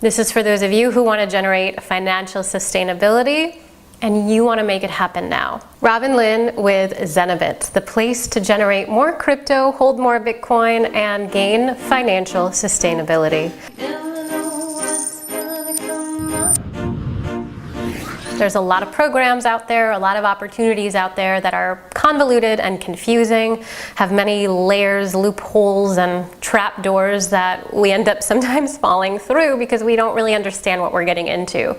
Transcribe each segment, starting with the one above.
This is for those of you who want to generate financial sustainability and you want to make it happen now. Robin Lynn with Zenabit, the place to generate more crypto, hold more Bitcoin, and gain financial sustainability. There's a lot of programs out there, a lot of opportunities out there that are convoluted and confusing, have many layers, loopholes, and trapdoors that we end up sometimes falling through because we don't really understand what we're getting into.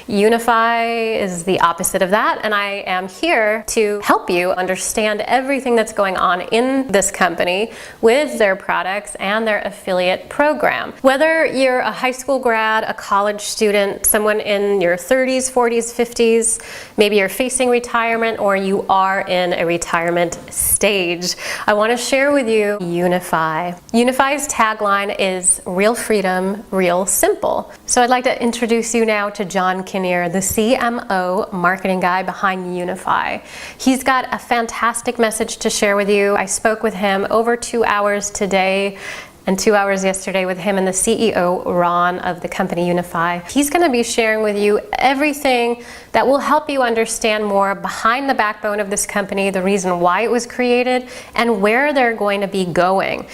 Unifii is the opposite of that, and I am here to help you understand everything that's going on in this company with their products and their affiliate program. Whether you're a high school grad, a college student, someone in your 30s, 40s, 50s, maybe you're facing retirement or you are in a retirement stage, I want to share with you Unifii. Unifii's tagline is real freedom, real simple. So I'd like to introduce you now to John Kinnear, the CMO marketing guy behind Unifii. He's got a fantastic message to share with you. I spoke with him over 2 hours today and 2 hours yesterday with him and the CEO, Ron, of the company Unifii. He's going to be sharing with you everything that will help you understand more behind the backbone of this company, the reason why it was created, and where they're going to be going.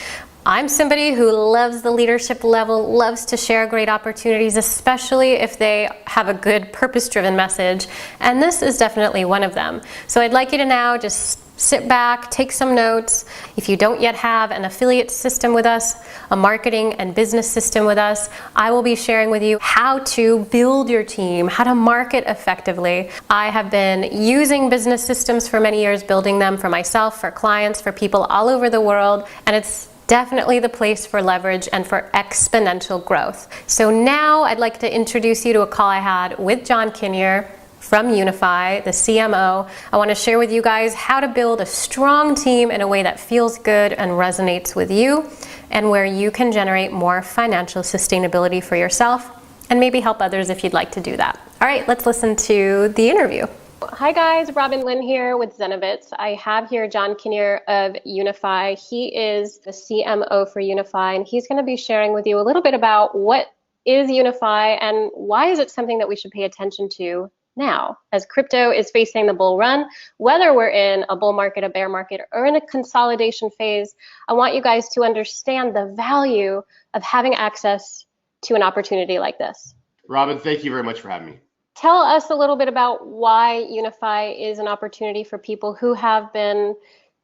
I'm somebody who loves the leadership level, loves to share great opportunities, especially if they have a good purpose-driven message, and this is definitely one of them. So I'd like you to now just sit back, take some notes. If you don't yet have an affiliate system with us, a marketing and business system with us, I will be sharing with you how to build your team, how to market effectively. I have been using business systems for many years, building them for myself, for clients, for people all over the world, and it's definitely the place for leverage and for exponential growth. So now I'd like to introduce you to a call I had with John Kinnear from Unifii, the CMO. I want to share with you guys how to build a strong team in a way that feels good and resonates with you, and where you can generate more financial sustainability for yourself and maybe help others if you'd like to do that. All right, let's listen to the interview. Hi guys, Robin Lynn here with Zenabit. I have here John Kinnear of Unifii. He is the CMO for Unifii, and he's going to be sharing with you a little bit about what is Unifii and why is it something that we should pay attention to now as crypto is facing the bull run. Whether we're in a bull market, a bear market, or in a consolidation phase, I want you guys to understand the value of having access to an opportunity like this. Robin, thank you very much for having me. Tell us a little bit about why Unifii is an opportunity for people who have been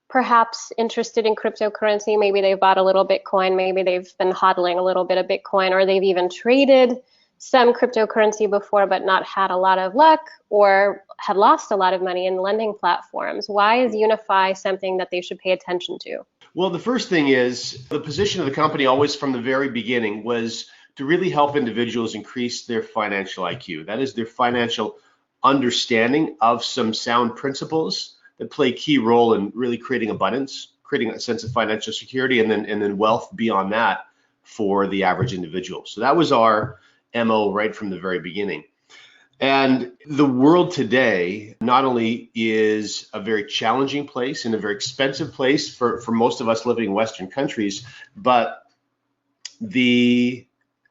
perhaps interested in cryptocurrency. Maybe they've bought a little Bitcoin, maybe they've been hodling a little bit of Bitcoin, or they've even traded some cryptocurrency before but not had a lot of luck, or had lost a lot of money in lending platforms. Why is Unifii something that they should pay attention to? Well, the first thing is the position of the company always from the very beginning was to really help individuals increase their financial IQ. That is, their financial understanding of some sound principles that play a key role in really creating abundance, creating a sense of financial security, and then wealth beyond that for the average individual. So that was our MO right from the very beginning. And the world today not only is a very challenging place and a very expensive place for most of us living in Western countries, but the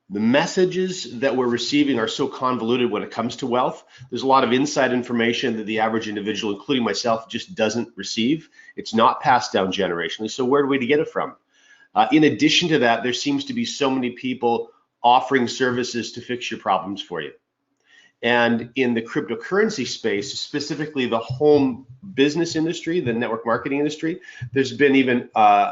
messages that we're receiving are so convoluted when it comes to wealth. There's a lot of inside information that the average individual, including myself, just doesn't receive. It's not passed down generationally. So where do we get it from? In addition to that, there seems to be so many people offering services to fix your problems for you. And in the cryptocurrency space, specifically the home business industry, the network marketing industry, there's been even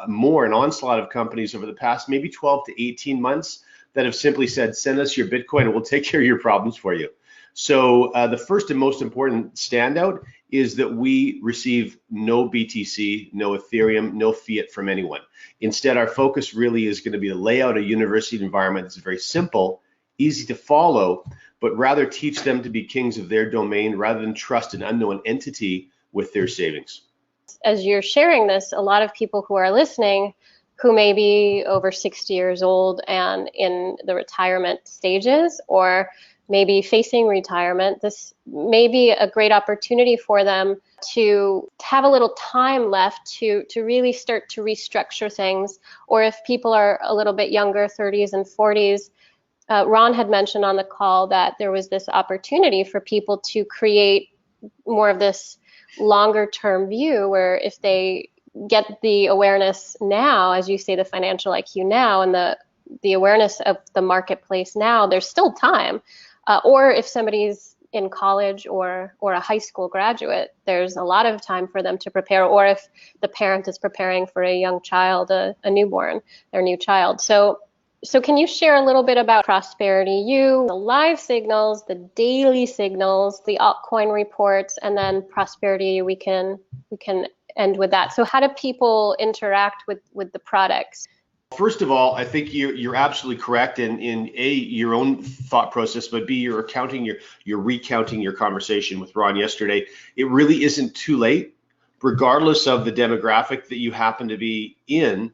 more an onslaught of companies over the past maybe 12 to 18 months that have simply said, send us your Bitcoin and we'll take care of your problems for you. So the first and most important standout is that we receive no BTC, no Ethereum, no fiat from anyone. Instead, our focus really is going to be to lay out a university environment that's very simple, easy to follow, but rather teach them to be kings of their domain rather than trust an unknown entity with their savings. As you're sharing this, a lot of people who are listening who may be over 60 years old and in the retirement stages, or maybe facing retirement, this may be a great opportunity for them to have a little time left to really start to restructure things. Or if people are a little bit younger, 30s and 40s, Ron had mentioned on the call that there was this opportunity for people to create more of this longer term view where if they get the awareness now, as you say, the financial IQ now and the awareness of the marketplace now, there's still time. Or if somebody's in college or a high school graduate, there's a lot of time for them to prepare, or if the parent is preparing for a young child, a newborn, their new child. So can you share a little bit about Prosperity U, the live signals, the daily signals, the altcoin reports, and then Prosperity U, we can end with that. So how do people interact with the products? First of all, I think you're absolutely correct in A, your own thought process, but B, you're recounting your conversation with Ron yesterday. It really isn't too late, regardless of the demographic that you happen to be in.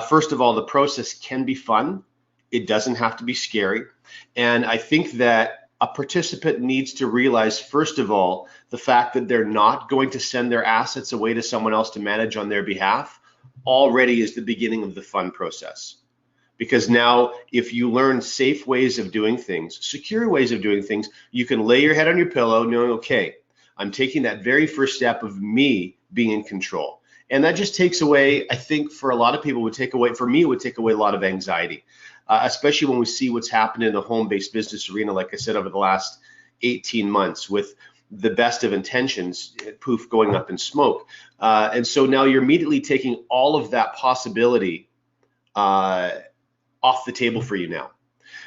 First of all, the process can be fun. It doesn't have to be scary. And I think that a participant needs to realize, first of all, the fact that they're not going to send their assets away to someone else to manage on their behalf already is the beginning of the fun process. Because now if you learn safe ways of doing things, secure ways of doing things, you can lay your head on your pillow knowing, okay, I'm taking that very first step of me being in control. And that just takes away, I think for a lot of people for me, it would take away a lot of anxiety, especially when we see what's happened in the home-based business arena, like I said, over the last 18 months with the best of intentions, poof, going up in smoke. And so now you're immediately taking all of that possibility off the table for you now.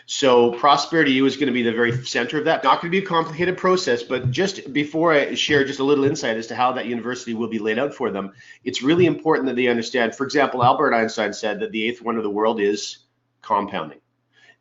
So Prosperity U is going to be the very center of that. Not going to be a complicated process, but just before I share just a little insight as to how that university will be laid out for them, it's really important that they understand. For example, Albert Einstein said that the eighth wonder of the world is compounding.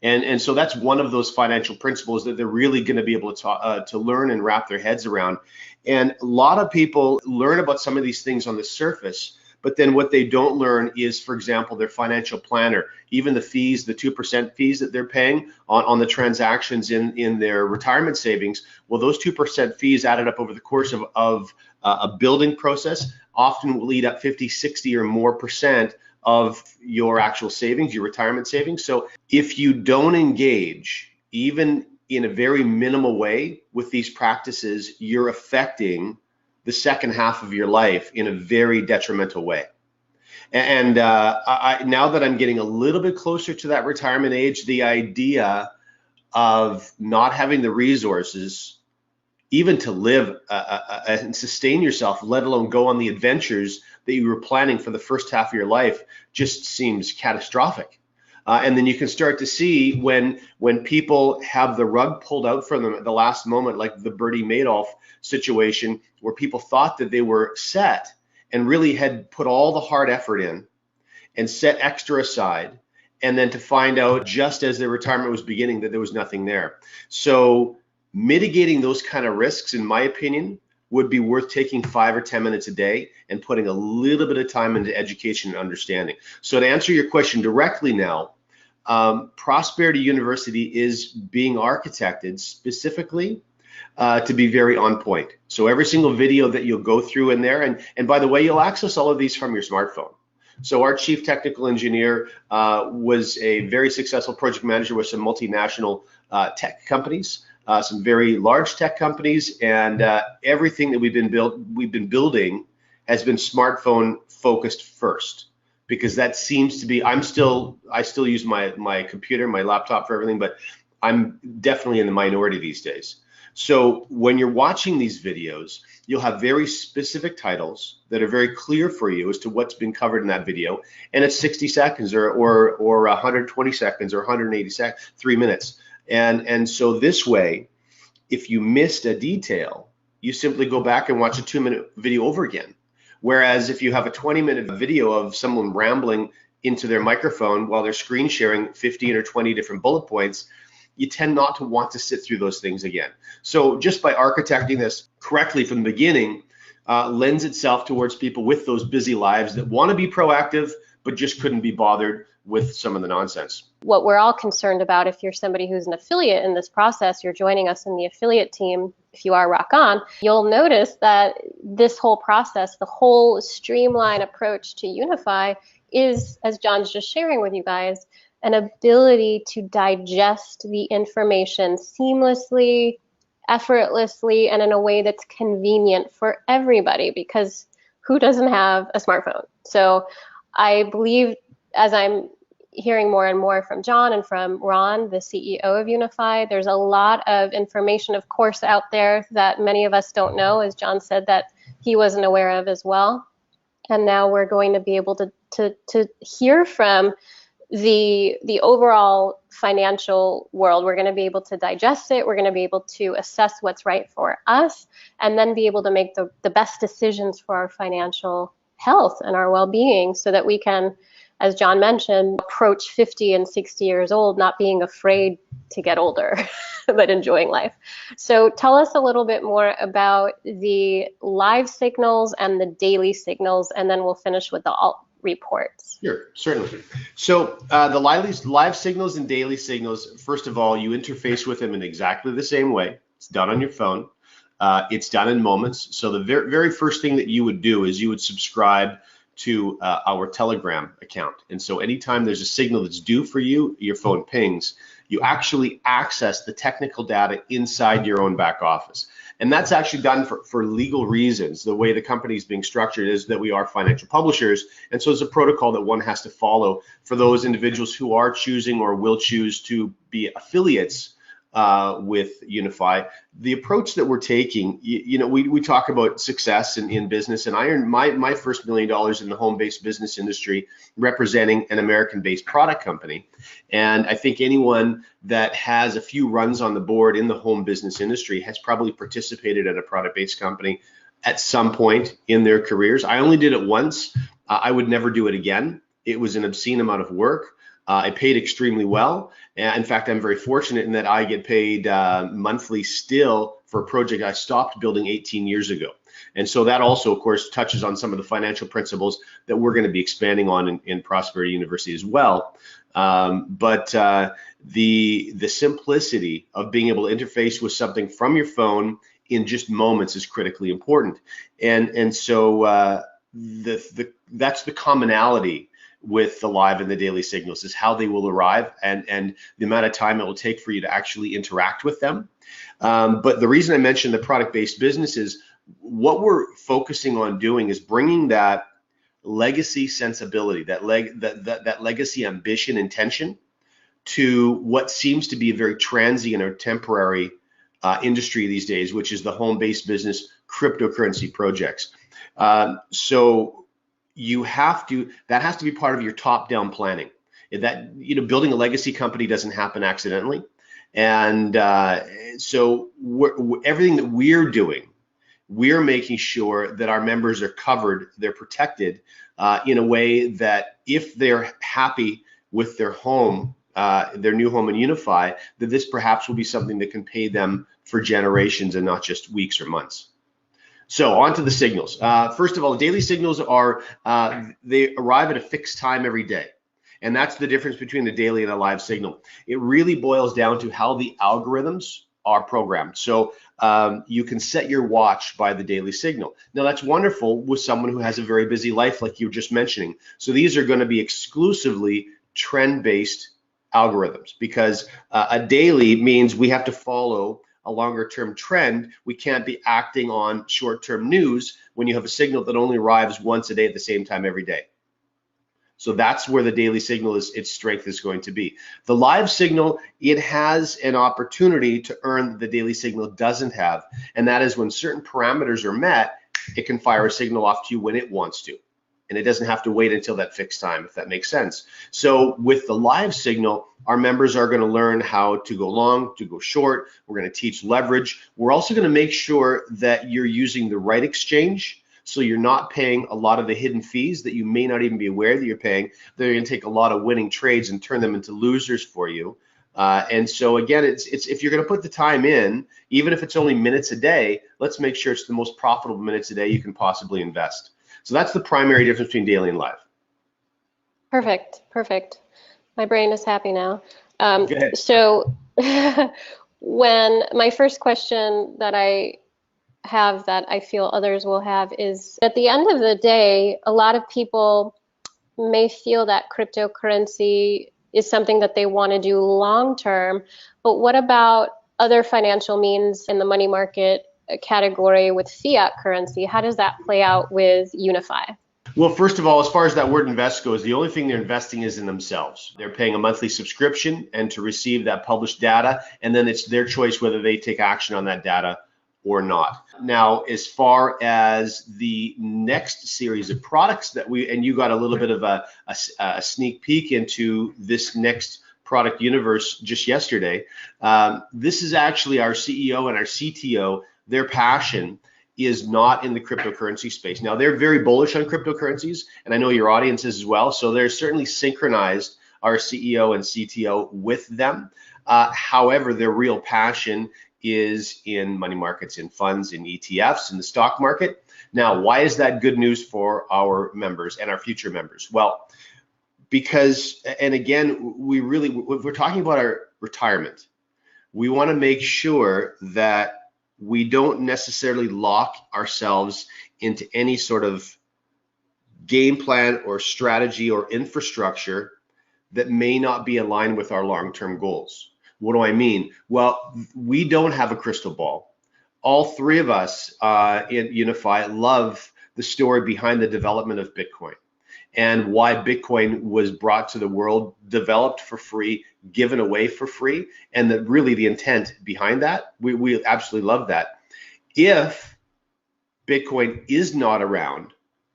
And so that's one of those financial principles that they're really going to be able to learn and wrap their heads around. And a lot of people learn about some of these things on the surface, but then what they don't learn is, for example, their financial planner, even the fees, the 2% fees that they're paying on the transactions in their retirement savings. Well, those 2% fees added up over the course of a building process often will eat up 50, 60 or more percent of your actual savings, your retirement savings. So if you don't engage, even in a very minimal way with these practices, you're affecting the second half of your life in a very detrimental way. And now that I'm getting a little bit closer to that retirement age, the idea of not having the resources even to live and sustain yourself, let alone go on the adventures that you were planning for the first half of your life, just seems catastrophic. And then you can start to see when people have the rug pulled out from them at the last moment, like the Bernie Madoff situation, where people thought that they were set and really had put all the hard effort in and set extra aside, and then to find out just as their retirement was beginning that there was nothing there. So mitigating those kind of risks, in my opinion, would be worth taking 5 or 10 minutes a day and putting a little bit of time into education and understanding. So to answer your question directly now, Prosperity University is being architected specifically to be very on point. So every single video that you'll go through in there, and by the way, you'll access all of these from your smartphone. So our chief technical engineer was a very successful project manager with some multinational tech companies. Some very large tech companies, and everything that we've been building has been smartphone focused first, because that seems to be, I still use my computer, my laptop for everything, but I'm definitely in the minority these days. So when you're watching these videos, you'll have very specific titles that are very clear for you as to what's been covered in that video, and it's 60 seconds or 120 seconds or 180 seconds, 3 minutes. And so this way, if you missed a detail, you simply go back and watch a 2-minute video over again. Whereas if you have a 20-minute video of someone rambling into their microphone while they're screen sharing 15 or 20 different bullet points, you tend not to want to sit through those things again. So just by architecting this correctly from the beginning, lends itself towards people with those busy lives that want to be proactive, but just couldn't be bothered with some of the nonsense. What we're all concerned about, if you're somebody who's an affiliate in this process, you're joining us in the affiliate team, if you are rock on, you'll notice that this whole process, the whole streamline approach to Unifii is, as John's just sharing with you guys, an ability to digest the information seamlessly, effortlessly, and in a way that's convenient for everybody, because who doesn't have a smartphone? So I believe, as I'm hearing more and more from John and from Ron, the CEO of Unifii, there's a lot of information, of course, out there that many of us don't know, as John said, that he wasn't aware of as well. And now we're going to be able to hear from the overall financial world. We're going to be able to digest it. We're going to be able to assess what's right for us, and then be able to make the best decisions for our financial health and our well-being, so that we can, as John mentioned, approach 50 and 60 years old not being afraid to get older, but enjoying life. So tell us a little bit more about the live signals and the daily signals, and then we'll finish with the alt reports. Sure, certainly. So the live signals and daily signals, first of all, you interface with them in exactly the same way. It's done on your phone. It's done in moments. So the very first thing that you would do is you would subscribe to our Telegram account. And so anytime there's a signal that's due for you, your phone pings, you actually access the technical data inside your own back office. And that's actually done for legal reasons. The way the company is being structured is that we are financial publishers. And so it's a protocol that one has to follow for those individuals who are choosing or will choose to be affiliates with Unifii. The approach that we're taking, we talk about success in business, and I earned my first $1 million in the home-based business industry representing an American-based product company. And I think anyone that has a few runs on the board in the home business industry has probably participated at a product-based company at some point in their careers. I only did it once. I would never do it again. It was an obscene amount of work. I paid extremely well. In fact, I'm very fortunate in that I get paid monthly still for a project I stopped building 18 years ago. And so that also, of course, touches on some of the financial principles that we're going to be expanding on in Prosperity University as well. But the simplicity of being able to interface with something from your phone in just moments is critically important. And so that's the commonality with the live and the daily signals, is how they will arrive and the amount of time it will take for you to actually interact with them. But the reason I mentioned the product-based business is what we're focusing on doing is bringing that legacy sensibility, that legacy ambition, intention to what seems to be a very transient or temporary industry these days, which is the home-based business cryptocurrency projects. So that has to be part of your top-down planning. That, building a legacy company doesn't happen accidentally. And so everything that we're doing, we're making sure that our members are covered, they're protected in a way that if they're happy with their home, their new home in Unifii, that this perhaps will be something that can pay them for generations and not just weeks or months. So on to the signals. First of all, the daily signals are, they arrive at a fixed time every day. And that's the difference between the daily and a live signal. It really boils down to how the algorithms are programmed. So you can set your watch by the daily signal. Now that's wonderful with someone who has a very busy life like you were just mentioning. So these are going to be exclusively trend-based algorithms, because a daily means we have to follow a longer term trend. We can't be acting on short term news when you have a signal that only arrives once a day at the same time every day. So that's where the daily signal its strength is going to be. The live signal, it has an opportunity to earn that the daily signal doesn't have, and that is when certain parameters are met, it can fire a signal off to you when it wants to. And it doesn't have to wait until that fixed time, if that makes sense. So with the live signal, our members are going to learn how to go long, to go short. We're going to teach leverage. We're also going to make sure that you're using the right exchange, so you're not paying a lot of the hidden fees that you may not even be aware that you're paying. They're going to take a lot of winning trades and turn them into losers for you. And so again, it's if you're going to put the time in, even if it's only minutes a day, let's make sure it's the most profitable minutes a day you can possibly invest. So that's the primary difference between daily and live. Perfect, perfect. My brain is happy now. Go ahead. So when my first question that I have that I feel others will have is, at the end of the day, a lot of people may feel that cryptocurrency is something that they want to do long term. But what about other financial means in the money market category with fiat currency? How does that play out with Unifii? Well, first of all, as far as that word invest goes, the only thing they're investing is in themselves. They're paying a monthly subscription and to receive that published data, and then it's their choice whether they take action on that data or not. Now, as far as the next series of products that and you got a little bit of a sneak peek into this next product universe just yesterday. This is actually our CEO and our CTO, their passion is not in the cryptocurrency space. Now, they're very bullish on cryptocurrencies, and I know your audience is as well, so they're certainly synchronized, our CEO and CTO, with them. However, their real passion is in money markets, in funds, in ETFs, in the stock market. Now, why is that good news for our members and our future members? Well, because, and again, if we're talking about our retirement, we want to make sure that we don't necessarily lock ourselves into any sort of game plan or strategy or infrastructure that may not be aligned with our long-term goals. What do I mean? Well, we don't have a crystal ball. All three of us in Unifii love the story behind the development of Bitcoin and why Bitcoin was brought to the world, developed for free, given away for free, and that really the intent behind that, we absolutely love that. If Bitcoin is not around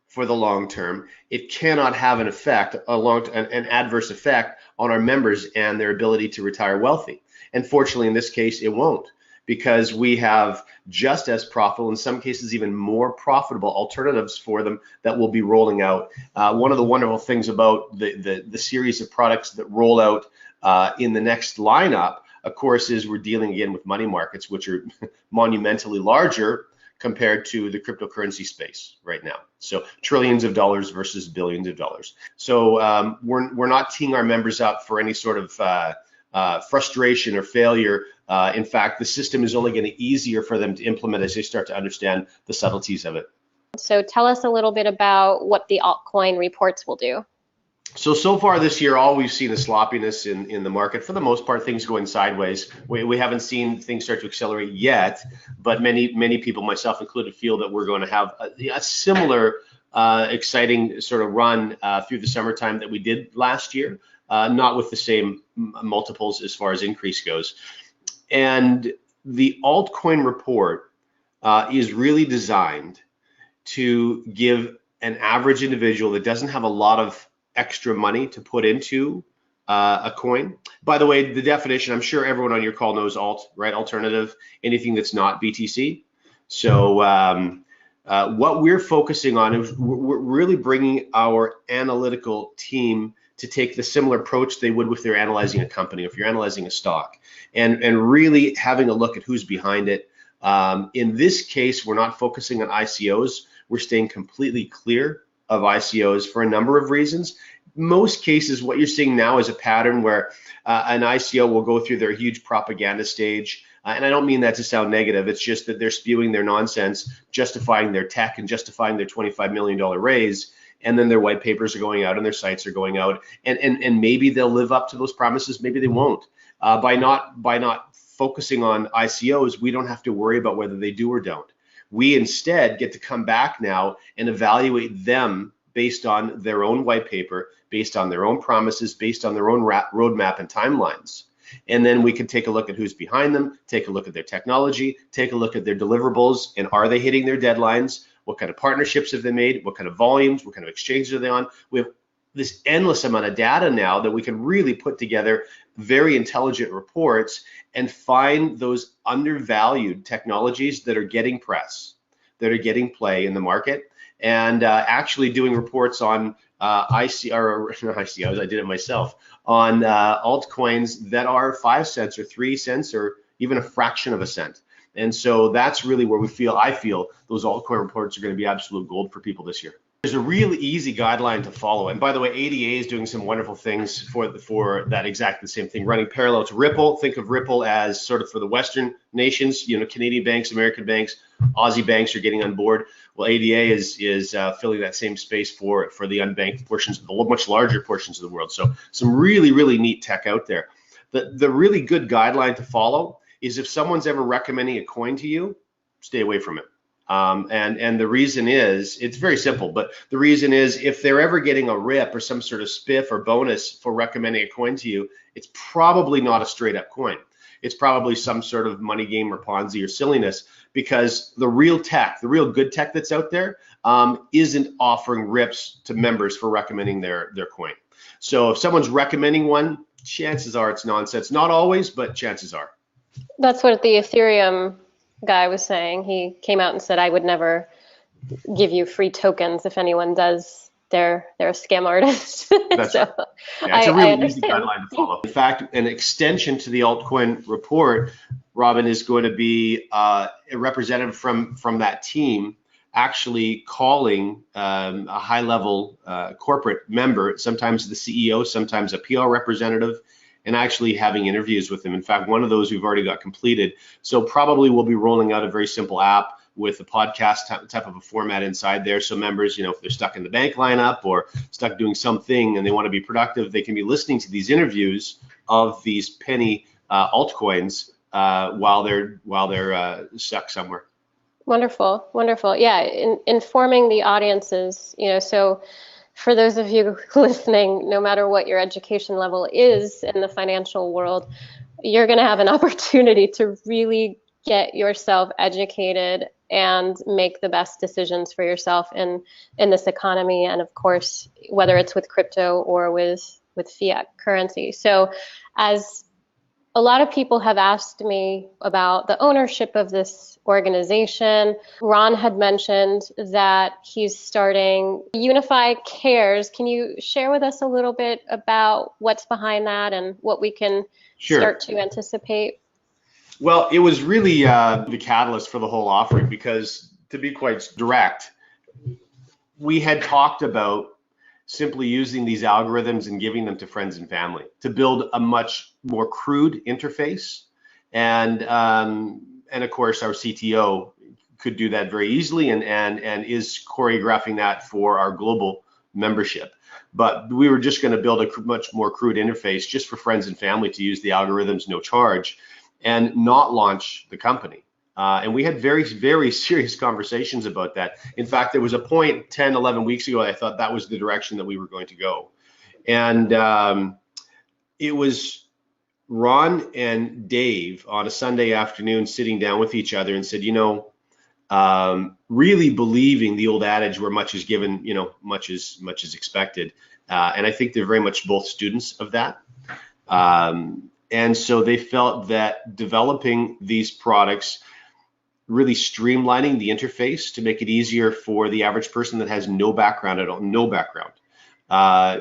for the long term, it cannot have an effect, an adverse effect on our members and their ability to retire wealthy. And fortunately, in this case, it won't, because we have just as profitable, in some cases even more profitable alternatives for them that we'll be rolling out. One of the wonderful things about the series of products that roll out in the next lineup, of course, is we're dealing again with money markets, which are monumentally larger compared to the cryptocurrency space right now. So trillions of dollars versus billions of dollars. So we're not teeing our members up for any sort of frustration or failure. In fact, the system is only getting easier for them to implement as they start to understand the subtleties of it. So tell us a little bit about what the altcoin reports will do. So far this year, all we've seen is sloppiness in the market. For the most part, things going sideways. We haven't seen things start to accelerate yet, but many people, myself included, feel that we're going to have a similar exciting sort of run through the summertime that we did last year, not with the same multiples as far as increase goes. And the altcoin report is really designed to give an average individual that doesn't have a lot of extra money to put into a coin. By the way, the definition, I'm sure everyone on your call knows alt, right? Alternative, anything that's not BTC. So what we're focusing on is we're really bringing our analytical team to take the similar approach they would if they're analyzing a company, if you're analyzing a stock, and really having a look at who's behind it. In this case, we're not focusing on ICOs. We're staying completely clear of ICOs for a number of reasons. Most cases, what you're seeing now is a pattern where an ICO will go through their huge propaganda stage. And I don't mean that to sound negative. It's just that they're spewing their nonsense, justifying their tech and justifying their $25 million raise. And then their white papers are going out and their sites are going out. And maybe they'll live up to those promises. Maybe they won't. By not focusing on ICOs, we don't have to worry about whether they do or don't. We instead get to come back now and evaluate them based on their own white paper, based on their own promises, based on their own roadmap and timelines. And then we can take a look at who's behind them, take a look at their technology, take a look at their deliverables, and are they hitting their deadlines? What kind of partnerships have they made? What kind of volumes? What kind of exchanges are they on? We have this endless amount of data now that we can really put together very intelligent reports and find those undervalued technologies that are getting press, that are getting play in the market, and actually doing reports on ICOs, I did it myself, on altcoins that are 5 cents or 3 cents or even a fraction of a cent. And so that's really where I feel those altcoin reports are going to be absolute gold for people this year. There's a really easy guideline to follow. And by the way, ADA is doing some wonderful things for that exactly the same thing, running parallel to Ripple. Think of Ripple as sort of for the Western nations, Canadian banks, American banks, Aussie banks are getting on board. Well, ADA is filling that same space for the unbanked portions, the much larger portions of the world. So some really, really neat tech out there. The really good guideline to follow is if someone's ever recommending a coin to you, stay away from it. And the reason is, it's very simple, but the reason is if they're ever getting a rip or some sort of spiff or bonus for recommending a coin to you, it's probably not a straight up coin. It's probably some sort of money game or Ponzi or silliness, because the real tech, the real good tech that's out there, isn't offering rips to members for recommending their coin. So if someone's recommending one, chances are it's nonsense. Not always, but chances are. That's what the Ethereum guy was saying. He came out and said, I would never give you free tokens if anyone does. They're a scam artist. That's so right. Yeah, it's a really easy understand. guideline to follow. In fact, an extension to the altcoin report, Robin, is going to be a representative from that team actually calling a high-level corporate member, sometimes the CEO, sometimes a PR representative, and actually having interviews with them. In fact, one of those we've already got completed. So probably we'll be rolling out a very simple app with a podcast type of a format inside there. So members, if they're stuck in the bank lineup or stuck doing something and they want to be productive, they can be listening to these interviews of these penny altcoins while they're stuck somewhere. Wonderful, wonderful. Yeah, informing the audiences, so for those of you listening, no matter what your education level is in the financial world, you're going to have an opportunity to really get yourself educated and make the best decisions for yourself in this economy. And of course, whether it's with crypto or with fiat currency. So as a lot of people have asked me about the ownership of this organization. Ron had mentioned that he's starting Unifii Cares. Can you share with us a little bit about what's behind that and what we can start to anticipate? Well, it was really the catalyst for the whole offering, because to be quite direct, we had talked about simply using these algorithms and giving them to friends and family to build a much more crude interface. And of course, our CTO could do that very easily and is choreographing that for our global membership. But we were just going to build a much more crude interface just for friends and family to use the algorithms, no charge, and not launch the company. And we had very, very serious conversations about that. In fact, there was a point 10, 11 weeks ago, I thought that was the direction that we were going to go. And it was Ron and Dave on a Sunday afternoon sitting down with each other and said, really believing the old adage where much is given, much is expected. And I think they're very much both students of that. And so they felt that developing these products, really streamlining the interface to make it easier for the average person that has no background at all,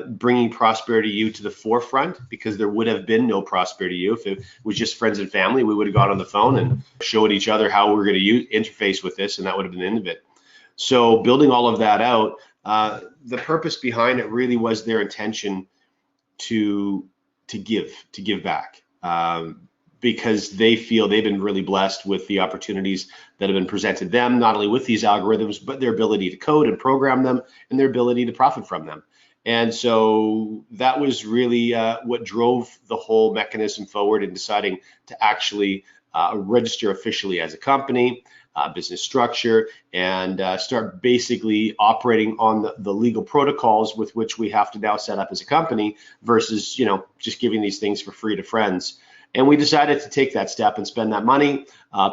bringing Prosperity U to the forefront, because there would have been no Prosperity U if it was just friends and family. We would have got on the phone and showed each other how we were going to interface with this, and that would have been the end of it. So building all of that out, the purpose behind it really was their intention to give back. Because they feel they've been really blessed with the opportunities that have been presented them, not only with these algorithms, but their ability to code and program them and their ability to profit from them. And so that was really what drove the whole mechanism forward in deciding to actually register officially as a company, business structure, and start basically operating on the legal protocols with which we have to now set up as a company versus, just giving these things for free to friends. And we decided to take that step and spend that money,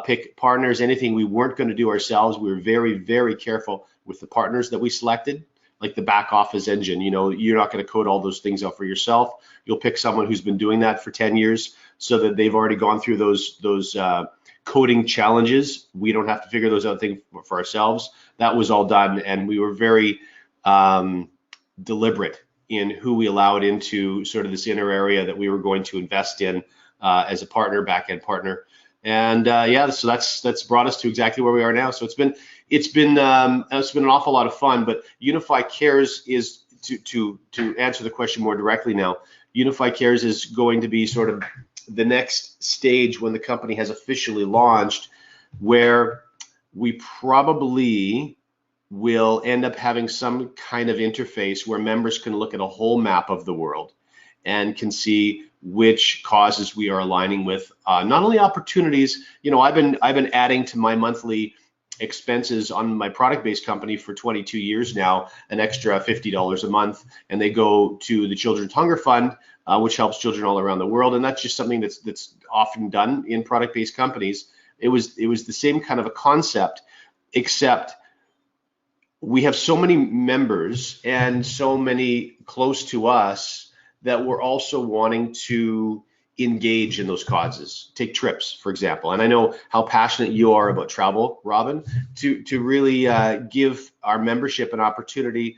pick partners, anything we weren't going to do ourselves. We were very, very careful with the partners that we selected, like the back office engine. You're not going to code all those things out for yourself. You'll pick someone who's been doing that for 10 years so that they've already gone through those coding challenges. We don't have to figure those out things for ourselves. That was all done. And we were very deliberate in who we allowed into sort of this inner area that we were going to invest in as a partner, back-end partner. And yeah, so that's brought us to exactly where we are now. So it's been an awful lot of fun. But Unifii Cares is to answer the question more directly now. Unifii Cares is going to be sort of the next stage when the company has officially launched, where we probably will end up having some kind of interface where members can look at a whole map of the world and can see which causes we are aligning with. Not only opportunities, I've been adding to my monthly expenses on my product-based company for 22 years now, an extra $50 a month, and they go to the Children's Hunger Fund, which helps children all around the world. And that's just something that's often done in product-based companies. It was the same kind of a concept, except we have so many members and so many close to us that we're also wanting to engage in those causes. Take trips, for example. And I know how passionate you are about travel, Robin, to really give our membership an opportunity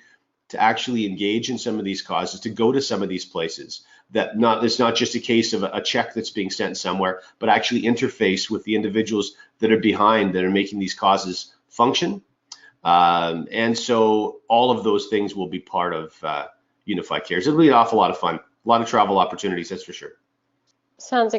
to actually engage in some of these causes, to go to some of these places. It's not just a case of a check that's being sent somewhere, but actually interface with the individuals that are behind, that are making these causes function. And so all of those things will be part of Unifii Cares. It'll be an awful lot of fun, a lot of travel opportunities, that's for sure. Sounds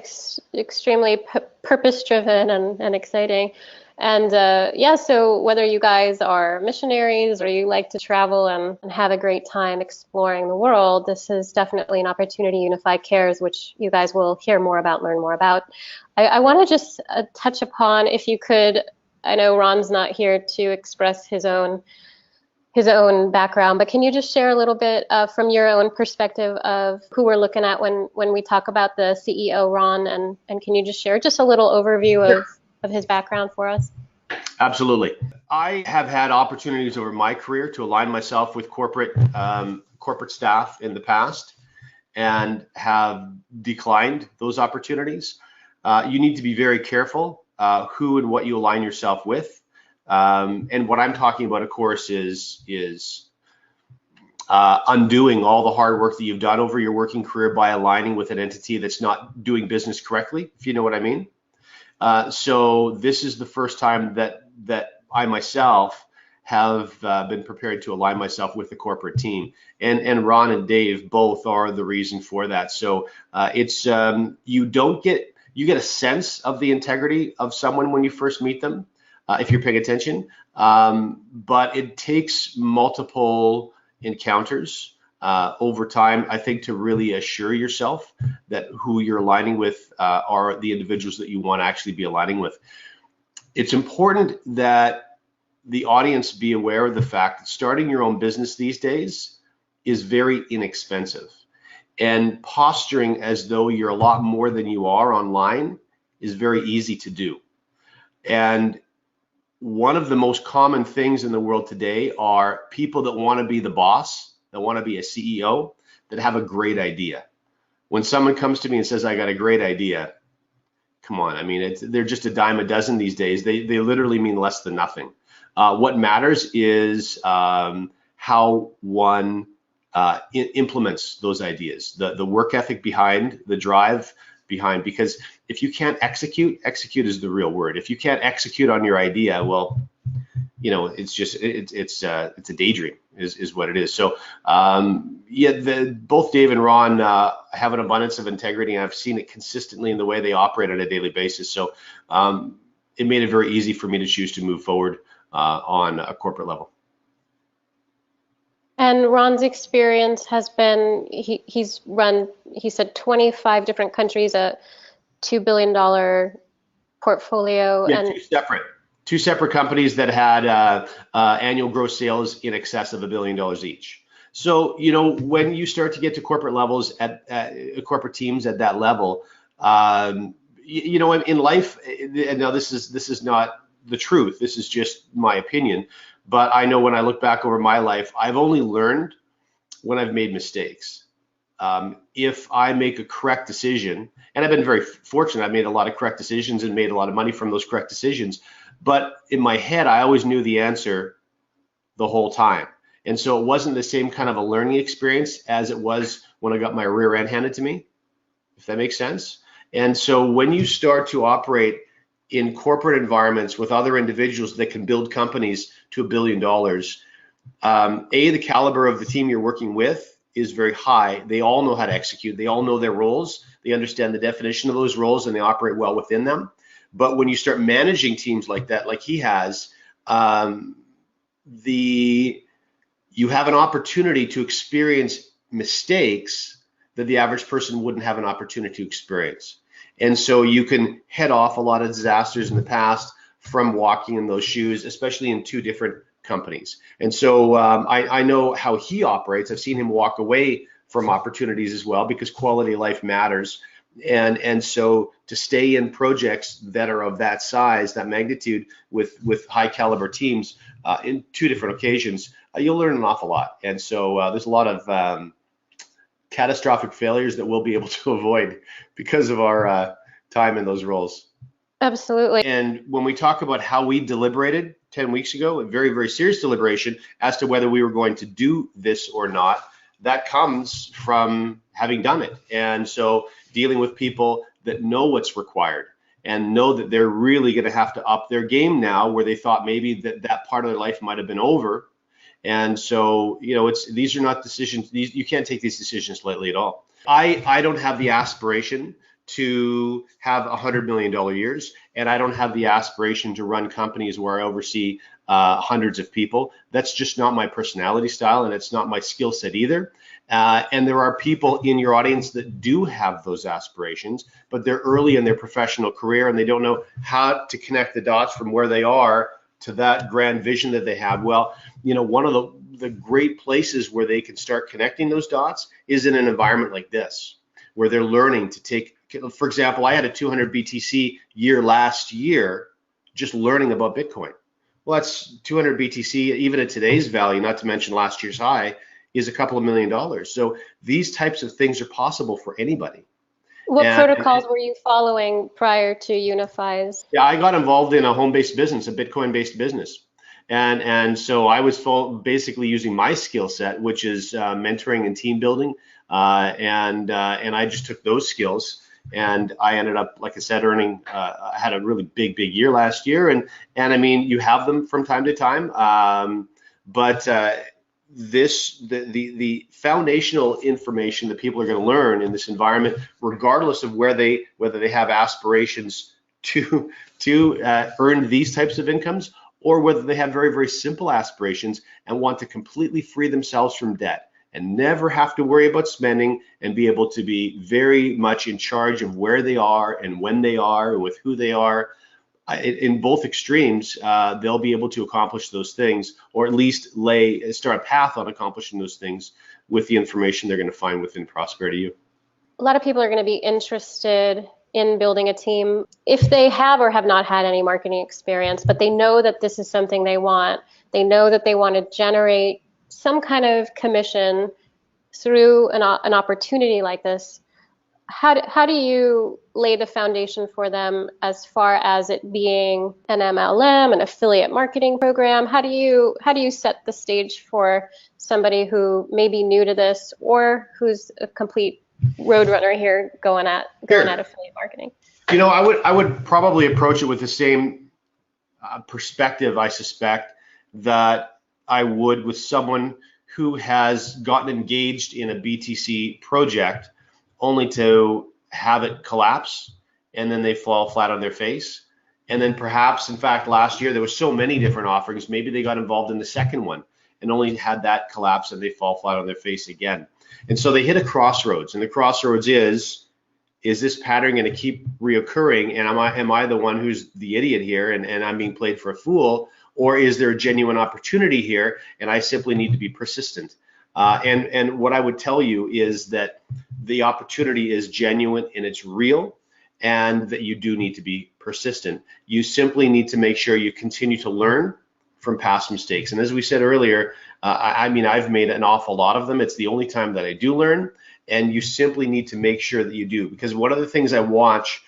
extremely purpose-driven and exciting. And yeah, so whether you guys are missionaries or you like to travel and have a great time exploring the world, this is definitely an opportunity, Unifii Cares, which you guys will hear more about, learn more about. I want to just touch upon, if you could, I know Ron's not here to express his own background, but can you just share a little bit from your own perspective of who we're looking at when we talk about the CEO, Ron, and can you just share just a little overview of his background for us? Absolutely. I have had opportunities over my career to align myself with corporate staff in the past and have declined those opportunities. You need to be very careful who and what you align yourself with. And what I'm talking about, of course, is undoing all the hard work that you've done over your working career by aligning with an entity that's not doing business correctly, if you know what I mean. So this is the first time that I myself have been prepared to align myself with the corporate team, and Ron and Dave both are the reason for that. So it's you get a sense of the integrity of someone when you first meet them. If you're paying attention, but it takes multiple encounters over time, I think, to really assure yourself that who you're aligning with are the individuals that you want to actually be aligning with. It's important that the audience be aware of the fact that starting your own business these days is very inexpensive, and posturing as though you're a lot more than you are online is very easy to do. And one of the most common things in the world today are people that want to be the boss, that want to be a CEO, that have a great idea. When someone comes to me and says, I got a great idea, come on, I mean, they're just a dime a dozen these days. They literally mean less than nothing. What matters is how one implements those ideas, the work ethic behind, the drive behind, because if you can't execute is the real word. If you can't execute on your idea, well, it's just it's a daydream is what it is. So yeah, both Dave and Ron have an abundance of integrity, and I've seen it consistently in the way they operate on a daily basis. So it made it very easy for me to choose to move forward on a corporate level. And Ron's experience has been, he's run, he said 25 different countries, a $2 billion portfolio. Yeah, and two separate companies that had annual gross sales in excess of $1 billion each. So, when you start to get to corporate levels at corporate teams at that level, in life, and now this is not the truth, this is just my opinion, but I know when I look back over my life, I've only learned when I've made mistakes. If I make a correct decision, and I've been very fortunate, I've made a lot of correct decisions and made a lot of money from those correct decisions, but in my head, I always knew the answer the whole time. And so it wasn't the same kind of a learning experience as it was when I got my rear end handed to me, if that makes sense. And so when you start to operate in corporate environments with other individuals that can build companies to $1 billion, the caliber of the team you're working with is very high. They all know how to execute. They all know their roles. They understand the definition of those roles and they operate well within them. But when you start managing teams like that, like he has, you have an opportunity to experience mistakes that the average person wouldn't have an opportunity to experience. And so you can head off a lot of disasters in the past from walking in those shoes, especially in two different companies. And so I know how he operates. I've seen him walk away from opportunities as well, because quality of life matters. And so to stay in projects that are of that size, that magnitude, with high caliber teams in two different occasions, you'll learn an awful lot. And so there's a lot of catastrophic failures that we'll be able to avoid because of our time in those roles. Absolutely. And when we talk about how we deliberated 10 weeks ago, a very, very serious deliberation as to whether we were going to do this or not, that comes from having done it. And so dealing with people that know what's required and know that they're really going to have to up their game now, where they thought maybe that part of their life might have been over. And so, these are not decisions. You can't take these decisions lightly at all. I don't have the aspiration to have $100 million years, and I don't have the aspiration to run companies where I oversee hundreds of people. That's just not my personality style, and it's not my skill set either. And there are people in your audience that do have those aspirations, but they're early in their professional career and they don't know how to connect the dots from where they are to that grand vision that they have. Well, one of the great places where they can start connecting those dots is in an environment like this, where they're learning to take, for example, I had a 200 BTC year last year, just learning about Bitcoin. Well, that's 200 BTC, even at today's value, not to mention last year's high, is a couple of $1 million. So these types of things are possible for anybody. What protocols were you following prior to Unifii's? Yeah, I got involved in a home-based business, a Bitcoin-based business. And so I was basically using my skill set, which is mentoring and team building. And I just took those skills, and I ended up, like I said, I had a really big year last year. And I mean, you have them from time to time. But the foundational information that people are going to learn in this environment, regardless of whether they have aspirations to earn these types of incomes, or whether they have very, very simple aspirations and want to completely free themselves from debt and never have to worry about spending and be able to be very much in charge of where they are and when they are and with who they are. In both extremes, they'll be able to accomplish those things, or at least start a path on accomplishing those things with the information they're going to find within Prosperity U. A lot of people are going to be interested in building a team if they have or have not had any marketing experience, but they know that this is something they want. They know that they want to generate some kind of commission through an opportunity like this. How do you lay the foundation for them as far as it being an MLM, an affiliate marketing program? How do you set the stage for somebody who may be new to this or who's a complete roadrunner here going at affiliate marketing? I would probably approach it with the same perspective, I suspect, that I would with someone who has gotten engaged in a BTC project only to have it collapse, and then they fall flat on their face. And then perhaps, in fact, last year there were so many different offerings, maybe they got involved in the second one and only had that collapse and they fall flat on their face again. And so they hit a crossroads, and the crossroads is this pattern going to keep reoccurring, and am I the one who's the idiot here and I'm being played for a fool, or is there a genuine opportunity here and I simply need to be persistent? And what I would tell you is that the opportunity is genuine and it's real, and that you do need to be persistent. You simply need to make sure you continue to learn from past mistakes. And as we said earlier, I've made an awful lot of them. It's the only time that I do learn, and you simply need to make sure that you do. Because one of the things I watch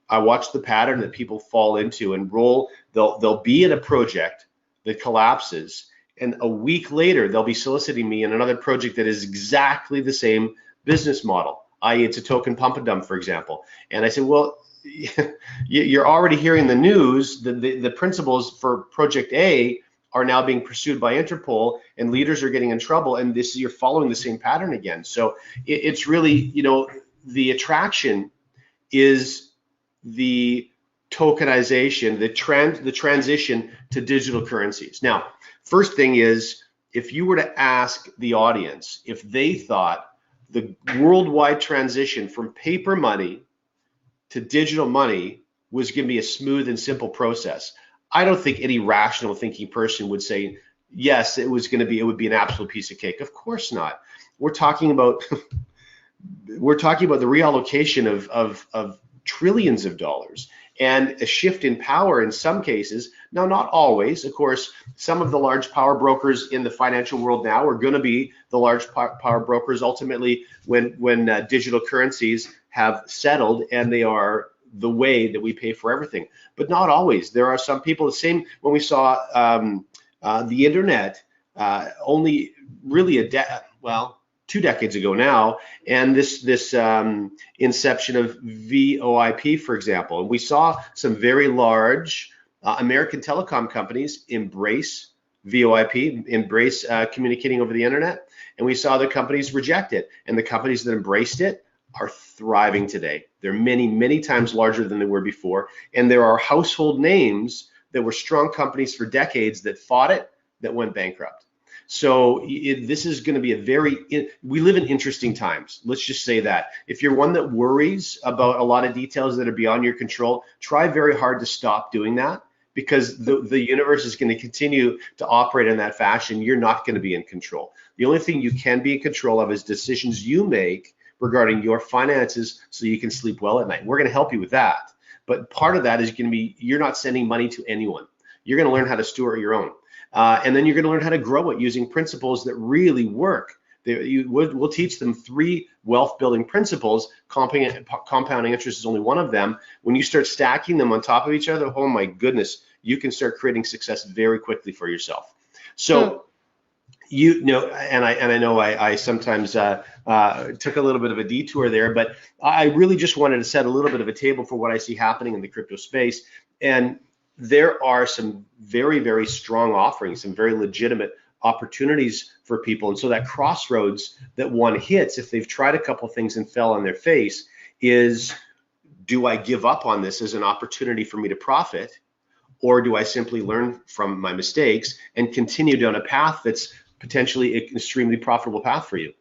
the pattern that people fall into and roll. They'll be in a project that collapses, and a week later they'll be soliciting me in another project that is exactly the same business model, i.e. it's a token pump and dump, for example. And I said, well, you're already hearing the news. The principles for Project A are now being pursued by Interpol, and leaders are getting in trouble. And this, you're following the same pattern again. So it's really, the attraction is the tokenization, the transition to digital currencies. Now, first thing is, if you were to ask the audience if they thought the worldwide transition from paper money to digital money was going to be a smooth and simple process, I don't think any rational thinking person would say, yes, it would be an absolute piece of cake. Of course not. We're talking about the reallocation of trillions of dollars and a shift in power in some cases. Now, not always. Of course, some of the large power brokers in the financial world now are going to be the large power brokers ultimately when digital currencies have settled and they are the way that we pay for everything. But not always. There are some people, the same when we saw the internet only really 2 decades ago now, and this inception of VoIP, for example. And we saw some very large American telecom companies embrace VoIP, embrace communicating over the internet, and we saw other companies reject it. And the companies that embraced it are thriving today. They're many, many times larger than they were before. And there are household names that were strong companies for decades that fought it, that went bankrupt. So this is going to be we live in interesting times. Let's just say that. If you're one that worries about a lot of details that are beyond your control, try very hard to stop doing that, because the universe is going to continue to operate in that fashion. You're not going to be in control. The only thing you can be in control of is decisions you make regarding your finances so you can sleep well at night. We're going to help you with that. But part of that is going to be, you're not sending money to anyone. You're going to learn how to steward your own. And then you're going to learn how to grow it using principles that really work. We'll teach them 3 wealth building principles. Compounding interest is only one of them. When you start stacking them on top of each other, oh my goodness, you can start creating success very quickly for yourself. So and I know I sometimes took a little bit of a detour there, but I really just wanted to set a little bit of a table for what I see happening in the crypto space. And there are some very, very strong offerings, some very legitimate opportunities for people. And so that crossroads that one hits, if they've tried a couple of things and fell on their face, is, do I give up on this as an opportunity for me to profit? Or do I simply learn from my mistakes and continue down a path that's potentially an extremely profitable path for you?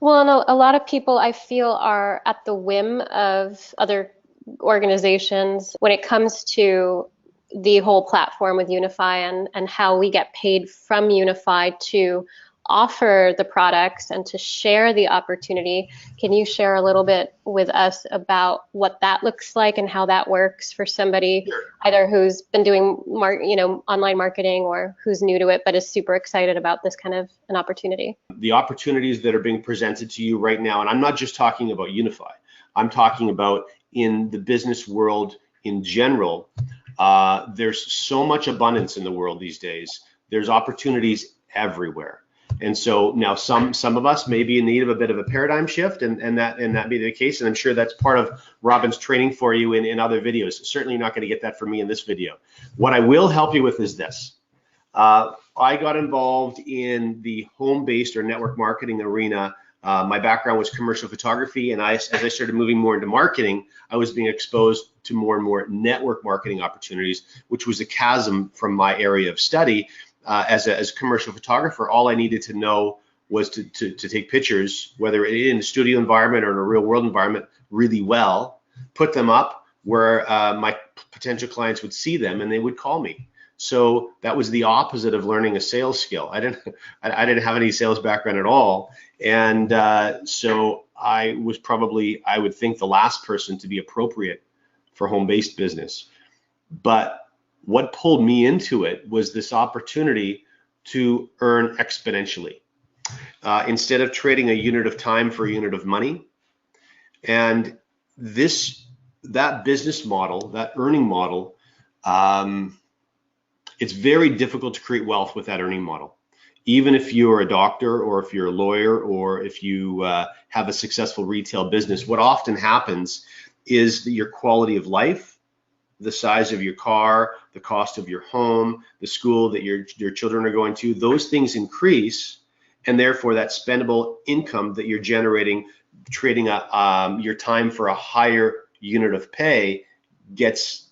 Well, no, a lot of people I feel are at the whim of other organizations when it comes to the whole platform with Unifii and how we get paid from Unifii to offer the products and to share the opportunity. Can you share a little bit with us about what that looks like and how that works for somebody either who's been doing online marketing or who's new to it but is super excited about this kind of an opportunity? The opportunities that are being presented to you right now, and I'm not just talking about Unifii, I'm talking about in the business world in general. There's so much abundance in the world these days. There's opportunities everywhere. And so now some of us may be in need of a bit of a paradigm shift, and that be the case. And I'm sure that's part of Robin's training for you in other videos. Certainly you're not going to get that from me in this video. What I will help you with is this. I got involved in the home-based or network marketing arena. My background was commercial photography, and as I started moving more into marketing, I was being exposed to more and more network marketing opportunities, which was a chasm from my area of study. As a commercial photographer, all I needed to know was to take pictures, whether in a studio environment or in a real world environment, really well, put them up where my potential clients would see them and they would call me. So that was the opposite of learning a sales skill. I didn't have any sales background at all. And so I was probably, I would think, the last person to be appropriate for home-based business. But what pulled me into it was this opportunity to earn exponentially. Instead of trading a unit of time for a unit of money. And that business model, that earning model, it's very difficult to create wealth with that earning model. Even if you're a doctor or if you're a lawyer or if you have a successful retail business, what often happens is your quality of life, the size of your car, the cost of your home, the school that your children are going to. Those things increase, and therefore that spendable income that you're generating, trading your time for a higher unit of pay gets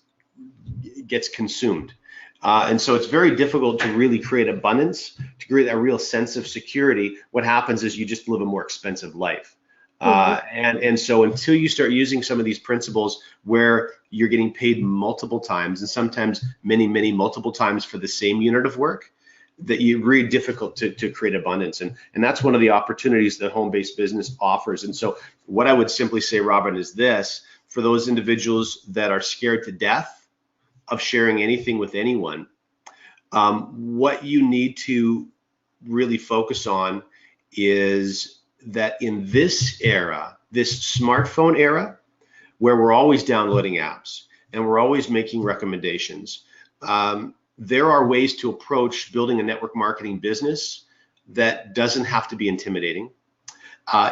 consumed. And so it's very difficult to really create abundance, to create a real sense of security. What happens is you just live a more expensive life. And so until you start using some of these principles where you're getting paid multiple times, and sometimes many multiple times for the same unit of work, that you're really difficult to create abundance. And that's one of the opportunities that home-based business offers. And so what I would simply say, Robin, is this: for those individuals that are scared to death of sharing anything with anyone, what you need to really focus on is that in this era, this smartphone era, where we're always downloading apps and we're always making recommendations, there are ways to approach building a network marketing business that doesn't have to be intimidating.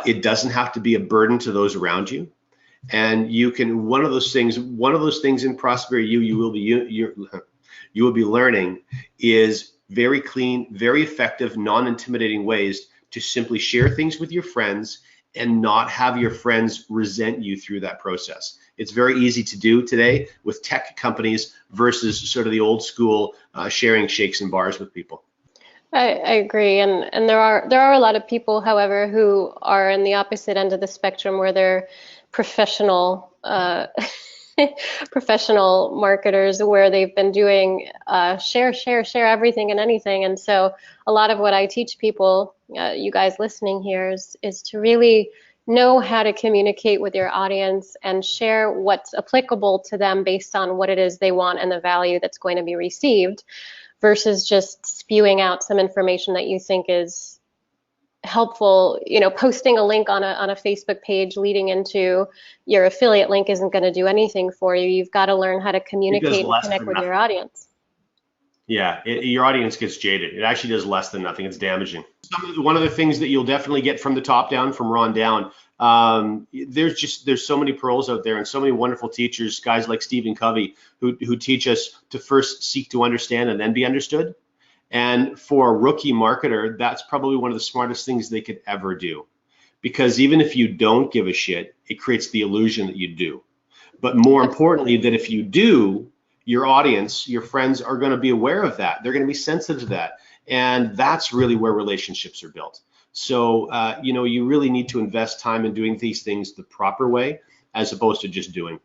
It doesn't have to be a burden to those around you. And you can, one of those things in Prosperity you will be learning is very clean, very effective, non-intimidating ways to simply share things with your friends and not have your friends resent you through that process. It's very easy to do today with tech companies versus sort of the old school sharing shakes and bars with people. I agree, and there are a lot of people, however, who are in the opposite end of the spectrum, where they're professional professional marketers, where they've been doing share everything and anything. And so a lot of what I teach people, you guys listening here, is to really know how to communicate with your audience and share what's applicable to them based on what it is they want and the value that's going to be received, versus just spewing out some information that you think is helpful. You know, posting a link on a Facebook page leading into your affiliate link isn't going to do anything for you. You've got to learn how to communicate and connect with your audience. Yeah, your audience gets jaded. It actually does less than nothing. It's damaging. One of the things that you'll definitely get from the top down, from Ron down, there's so many pearls out there and so many wonderful teachers, guys like Stephen Covey, who teach us to first seek to understand and then be understood. And for a rookie marketer, that's probably one of the smartest things they could ever do, because even if you don't give a shit, it creates the illusion that you do. But more importantly, that if you do, your audience, your friends are going to be aware of that. They're going to be sensitive to that. And that's really where relationships are built. So, you really need to invest time in doing these things the proper way, as opposed to just doing.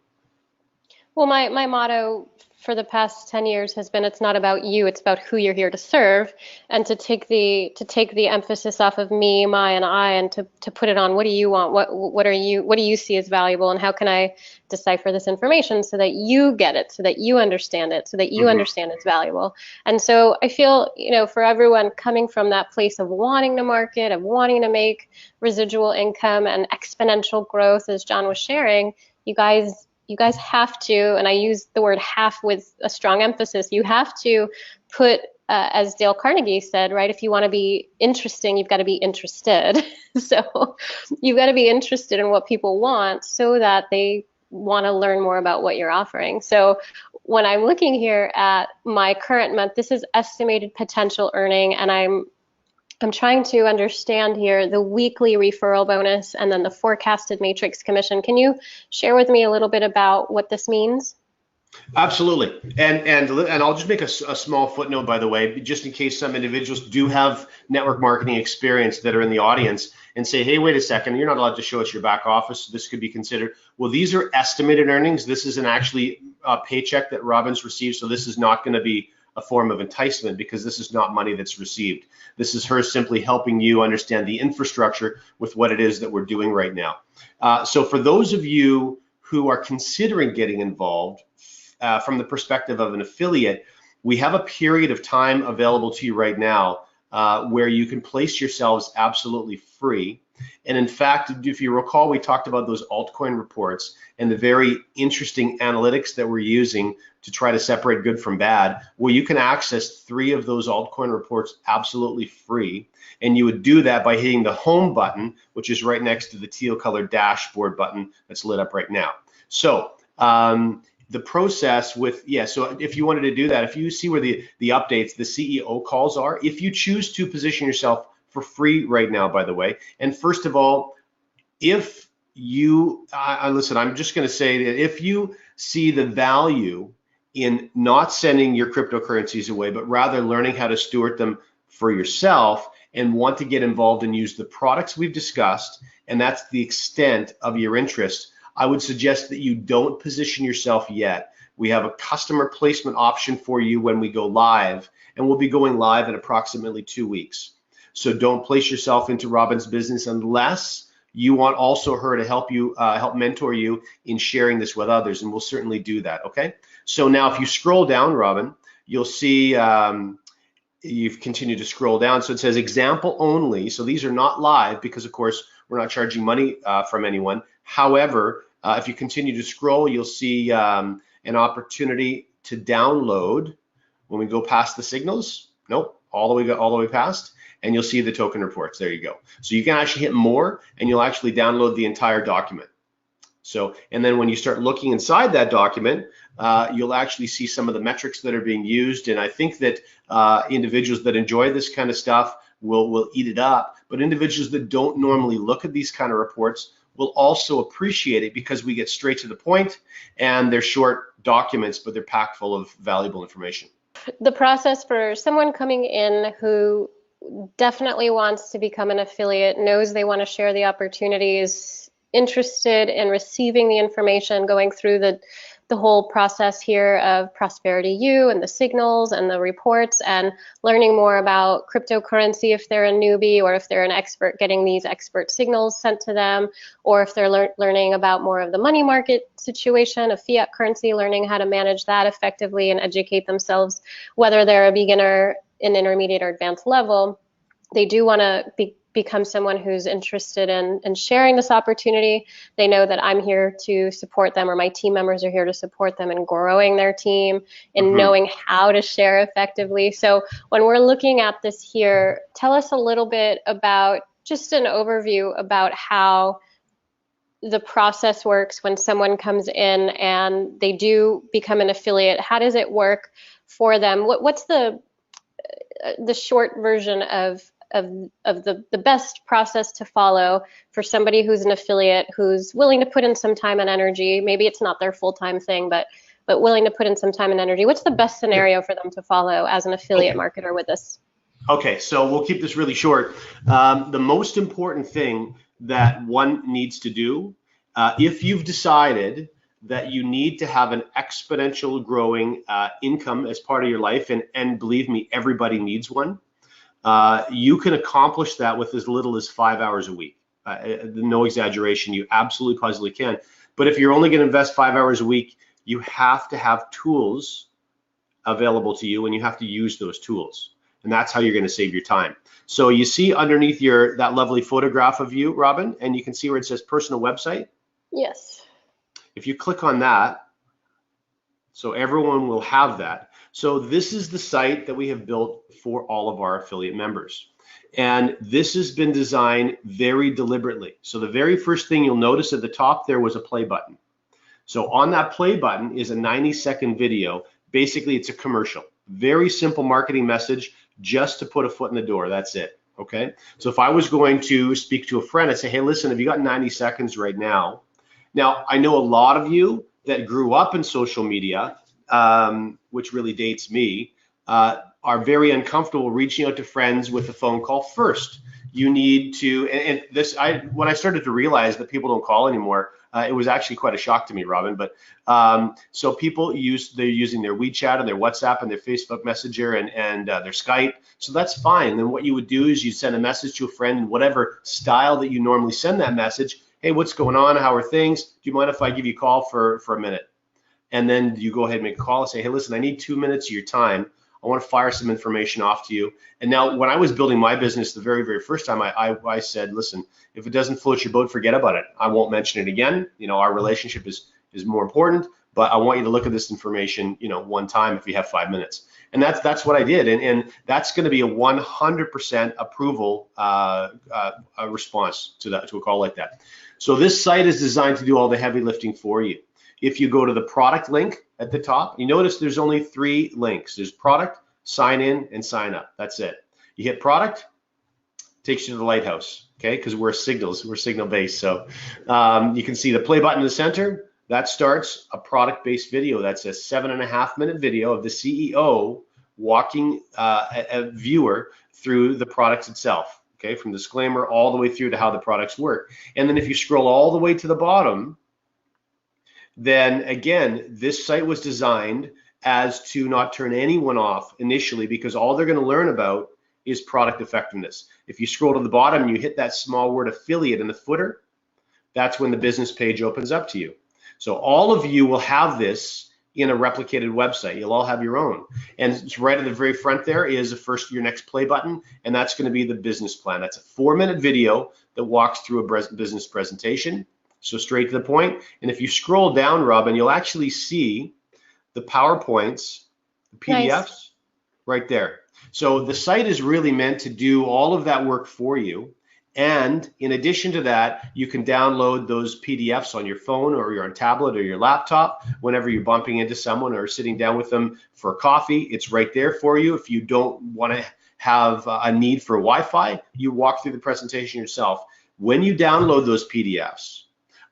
Well, my motto for the past 10 years has been, it's not about you, it's about who you're here to serve, and to take the emphasis off of me, my, and I, and to put it on, what do you want? What do you see as valuable, and how can I decipher this information so that you get it, so that you understand it, so that you understand it's valuable. And so I feel, for everyone coming from that place of wanting to market, of wanting to make residual income and exponential growth, as John was sharing, you guys have to, and I use the word "have" with a strong emphasis, you have to put, as Dale Carnegie said, right, if you want to be interesting, you've got to be interested. So you've got to be interested in what people want so that they want to learn more about what you're offering. So when I'm looking here at my current month, this is estimated potential earning, and I'm trying to understand here the weekly referral bonus and then the forecasted matrix commission. Can you share with me a little bit about what this means? Absolutely. And I'll just make a small footnote, by the way, just in case some individuals do have network marketing experience that are in the audience and say, hey, wait a second, you're not allowed to show us your back office. This could be considered. Well, these are estimated earnings. This isn't actually a paycheck that Robin's received. So this is not going to be a form of enticement, because this is not money that's received. This is her simply helping you understand the infrastructure with what it is that we're doing right now. So for those of you who are considering getting involved from the perspective of an affiliate, we have a period of time available to you right now where you can place yourselves absolutely free. And in fact, if you recall, we talked about those altcoin reports and the very interesting analytics that we're using to try to separate good from bad. Well, you can access 3 of those altcoin reports absolutely free. And you would do that by hitting the home button, which is right next to the teal colored dashboard button that's lit up right now. So the process with, yeah, so if you wanted to do that, if you see where the updates, the CEO calls are, if you choose to position yourself for free right now, by the way, and first of all, if you, listen, I'm just going to say that if you see the value in not sending your cryptocurrencies away, but rather learning how to steward them for yourself and want to get involved and use the products we've discussed, and that's the extent of your interest, I would suggest that you don't position yourself yet. We have a customer placement option for you when we go live, and we'll be going live in approximately 2 weeks. So don't place yourself into Robin's business unless you want also her to help you, help mentor you in sharing this with others, and we'll certainly do that, okay? So now if you scroll down, Robin, you'll see you've continued to scroll down. So it says example only. So these are not live because, of course, we're not charging money from anyone. However, if you continue to scroll, you'll see an opportunity to download when we go past the signals. Nope, all the way past. And you'll see the token reports. There you go. So you can actually hit more and you'll actually download the entire document. So, and then when you start looking inside that document, you'll actually see some of the metrics that are being used. And I think that individuals that enjoy this kind of stuff will eat it up. But individuals that don't normally look at these kind of reports will also appreciate it because we get straight to the point and they're short documents, but they're packed full of valuable information. The process for someone coming in who definitely wants to become an affiliate, knows they want to share the opportunities, interested in receiving the information, going through the whole process here of Prosperity U and the signals and the reports, and learning more about cryptocurrency if they're a newbie, or if they're an expert, getting these expert signals sent to them, or if they're learning about more of the money market situation of fiat currency, learning how to manage that effectively and educate themselves, whether they're a beginner, an intermediate, or advanced level. They do want to become someone who's interested in sharing this opportunity. They know that I'm here to support them, or my team members are here to support them in growing their team and knowing how to share effectively. So when we're looking at this here, tell us a little bit about just an overview about how the process works when someone comes in and they do become an affiliate. How does it work for them? What's the short version of the best process to follow for somebody who's an affiliate, who's willing to put in some time and energy? Maybe it's not their full-time thing, but willing to put in some time and energy. What's the best scenario for them to follow as an affiliate marketer with this? Okay, so we'll keep this really short. The most important thing that one needs to do, if you've decided that you need to have an exponential growing income as part of your life, and believe me, everybody needs one, you can accomplish that with as little as 5 hours a week. No exaggeration, you absolutely positively can. But if you're only going to invest 5 hours a week, you have to have tools available to you, and you have to use those tools. And that's how you're going to save your time. So you see underneath that lovely photograph of you, Robin, and you can see where it says personal website? Yes. If you click on that, so everyone will have that. So this is the site that we have built for all of our affiliate members. And this has been designed very deliberately. So the very first thing you'll notice at the top there was a play button. So on that play button is a 90-second video. Basically, it's a commercial. Very simple marketing message just to put a foot in the door. That's it. Okay. So if I was going to speak to a friend, I'd say, hey, listen, have you got 90 seconds right now? Now, I know a lot of you that grew up in social media, which really dates me, are very uncomfortable reaching out to friends with a phone call first. You need to, and this, when I started to realize that people don't call anymore, it was actually quite a shock to me, Robin. But so people they're using their WeChat and their WhatsApp and their Facebook Messenger and their Skype. So that's fine. Then what you would do is you send a message to a friend in whatever style that you normally send that message. Hey, what's going on? How are things? Do you mind if I give you a call for a minute? And then you go ahead and make a call and say, hey, listen, I need 2 minutes of your time. I want to fire some information off to you. And now when I was building my business the very, very first time, I said, listen, if it doesn't float your boat, forget about it. I won't mention it again. You know, our relationship is more important, but I want you to look at this information, you know, one time if you have 5 minutes. And that's what I did. And that's going to be a 100% approval response to a call like that. So this site is designed to do all the heavy lifting for you. if you go to the product link at the top, you notice there's only 3 links. There's product, sign in, and sign up. That's it. You hit product, takes you to the lighthouse, okay? Because we're signal based. So you can see the play button in the center. That starts a product-based video. That's a 7.5-minute video of the CEO walking a viewer through the products itself, okay? From disclaimer all the way through to how the products work. And then if you scroll all the way to the bottom, then again, this site was designed as to not turn anyone off initially, because all they're going to learn about is product effectiveness. If you scroll to the bottom and you hit that small word affiliate in the footer, that's when the business page opens up to you. So all of you will have this in a replicated website. You'll all have your own. And it's right at the very front there is your next play button, and that's going to be the business plan. That's a 4-minute video that walks through a business presentation. So straight to the point. And if you scroll down, Robin, you'll actually see the PowerPoints, the PDFs, nice, right there. So the site is really meant to do all of that work for you. And in addition to that, you can download those PDFs on your phone or your tablet or your laptop whenever you're bumping into someone or sitting down with them for coffee. It's right there for you. If you don't want to have a need for Wi-Fi, you walk through the presentation yourself. When you download those PDFs,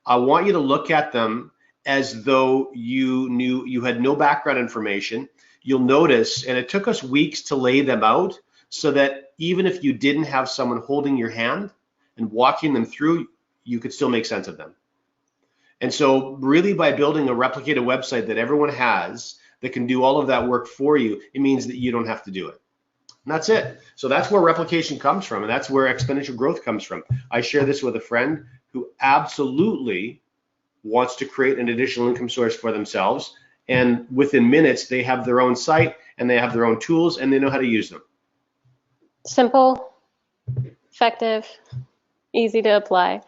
I want you to look at them as though you had no background information. You'll notice, and it took us weeks to lay them out so that even if you didn't have someone holding your hand and walking them through, you could still make sense of them. And so really by building a replicated website that everyone has that can do all of that work for you, it means that you don't have to do it. And that's it. So that's where replication comes from, and that's where exponential growth comes from. I share this with a friend who absolutely wants to create an additional income source for themselves, and within minutes they have their own site and they have their own tools and they know how to use them. Simple, effective, easy to apply.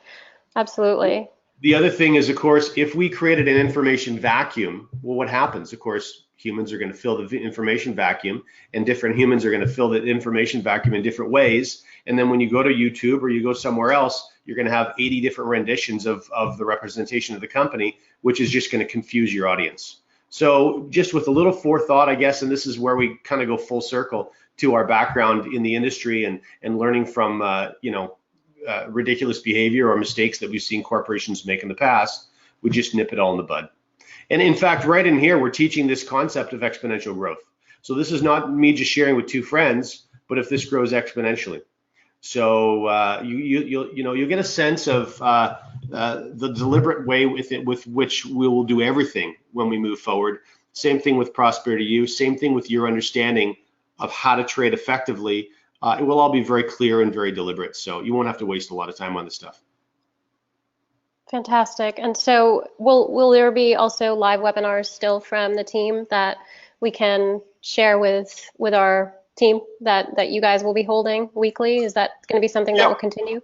Absolutely. The other thing is, of course, if we created an information vacuum, well, what happens? Of course, humans are going to fill the information vacuum, and different humans are going to fill the information vacuum in different ways. And then when you go to YouTube or you go somewhere else, you're going to have 80 different renditions of the representation of the company, which is just going to confuse your audience. So just with a little forethought, I guess, and this is where we kind of go full circle to our background in the industry and learning from, ridiculous behavior or mistakes that we've seen corporations make in the past, we just nip it all in the bud. And in fact, right in here, we're teaching this concept of exponential growth. So this is not me just sharing with 2 friends, but if this grows exponentially. So you'll get a sense of the deliberate way with which we will do everything when we move forward. Same thing with Prosperity U, same thing with your understanding of how to trade effectively. It will all be very clear and very deliberate, so you won't have to waste a lot of time on this stuff. Fantastic. And so will there be also live webinars still from the team that we can share with our team that you guys will be holding weekly? Is that going to be something that will continue?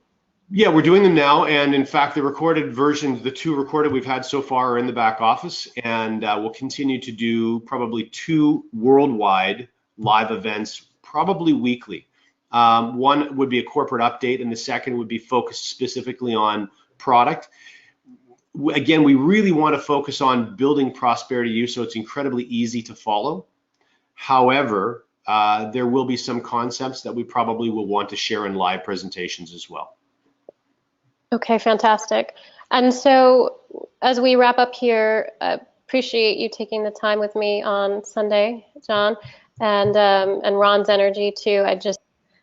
Yeah, we're doing them now, and in fact, the recorded versions, the 2 recorded we've had so far, are in the back office, and we'll continue to do probably 2 worldwide live events, probably weekly. One would be a corporate update, and the second would be focused specifically on product. Again, we really want to focus on building Prosperity U so it's incredibly easy to follow. However, there will be some concepts that we probably will want to share in live presentations as well. Okay, fantastic. And so as we wrap up here, appreciate you taking the time with me on Sunday, John, and Ron's energy too. I just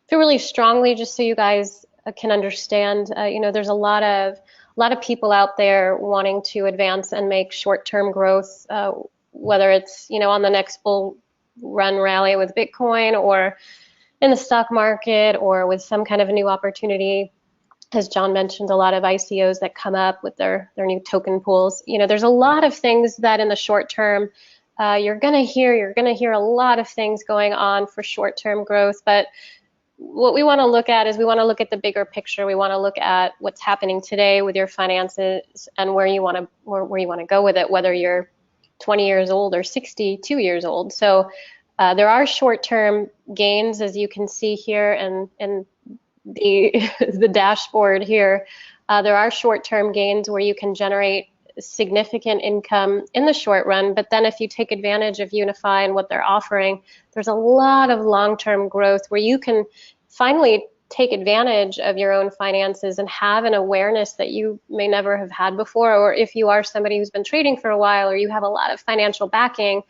feel really strongly, just so you guys can understand, there's a lot of people out there wanting to advance and make short-term growth, whether it's on the next bull run rally with Bitcoin or in the stock market or with some kind of a new opportunity. As John mentioned, a lot of ICOs that come up with their new token pools. There's a lot of things that in the short term you're gonna hear a lot of things going on for short-term growth, but what we want to look at is we want to look at the bigger picture. We want to look at what's happening today with your finances and where you want to go with it, whether you're 20 years old or 62 years old. So there are short-term gains, as you can see here, and the dashboard here. There are short-term gains where you can generate significant income in the short run, but then if you take advantage of Unifii and what they're offering, there's a lot of long-term growth where you can finally take advantage of your own finances and have an awareness that you may never have had before. Or if you are somebody who's been trading for a while, or you have a lot of financial backing,